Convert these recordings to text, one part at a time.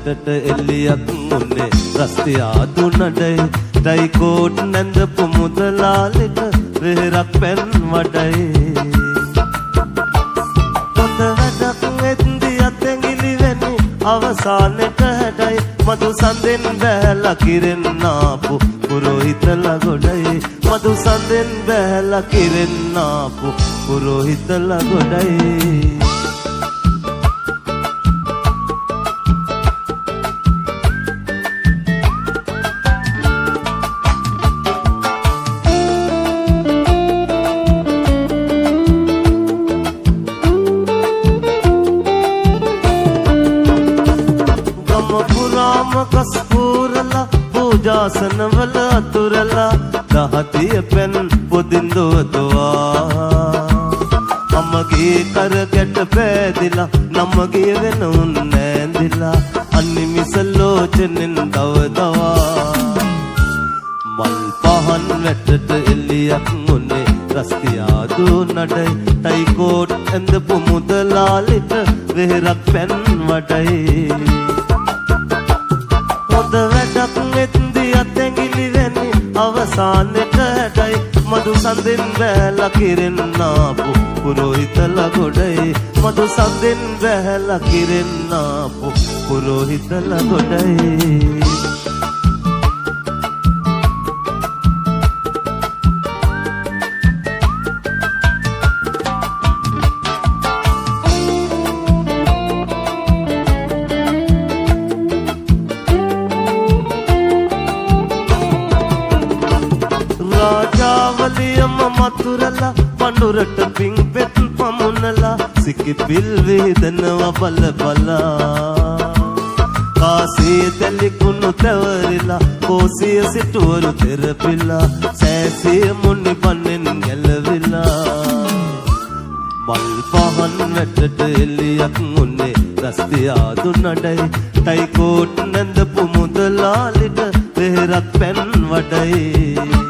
වැටට එල්ලියක් උන්නේ රස්තියාදු නඩයි ටයිකෝට් නැඳපු මුදලාලිට වෙහෙරක් පැන් වඩයි පොත වැඩක් වෙද්දි අතැඟිලි වෙන්නේ අවසානෙට හැඩයි මදු සඳෙන් බැහැලා කිරෙන්නාපු පුරෝහිතලා ගොඩයි මදු සඳෙන් බැහැලා කිරෙන්නාපු පුරෝහිතලා ගොඩයි කස්පූරලා පූජාසනවල අතුරලා දහතිය පැන් පොදින්දෝදවා අම්මගේ කර ගැට පෑදිලා නම්මගේ වෙන උන් නෑඳිලා අනිමිසලෝචනෙන් දවදවා මල් පහන් වැටට එල්ලියක් උනේ රස්තියාදු නඩයි ටයිකෝට් ඇඳපු මුදලාලිට වෙහෙරක් පැන් වඩයි හොඳ වැඩක් වෙද්දි අතැඟිලි වෙන්නේ අවසානෙට හැඩයි මදු සඳෙන් බැහැලා කිරෙන්නාපු පුරෝහිතලා ගොඩයි මදු සඳෙන් බැහැලා කිරෙන්නාපු පුරෝහිතලා ගොඩයි රාජාවලියම මතුරලා පඳුරට පිං පෙත් පමුණලා සිකිපිල් වේදනවා බල බලා කාසේ තැලිකුණු තැවරිලා කෝසිය සිටුවරු තෙරපිලා සෑසිය මුනි පන්නෙන් ගැලවිලා මල් පහන් වැටට එල්ලියක් උන්නේ රස්තියාදු නඩයි ටයිකෝට් නැඳපු මුදලාලිට වෙහෙරක් පැන් වඩයි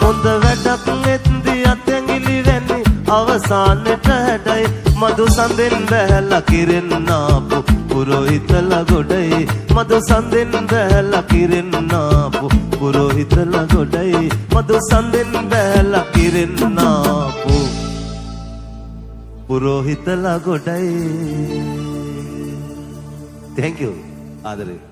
හොඳ වැඩක් වෙද්දි අතැඟිලි වෙන්නේ අවසානෙට හැඩයි මදු සඳෙන් බැහැලා කිරෙන්නාපු පුරෝහිතලා ගොඩයි මදු සඳෙන් බැහැලා කිරෙන්නාපු පුරෝහිතලා ගොඩයි මදු සඳෙන් බැහැලා කිරෙන්නාපු පුරෝහිතලා ගොඩයි Thank you ආදරේ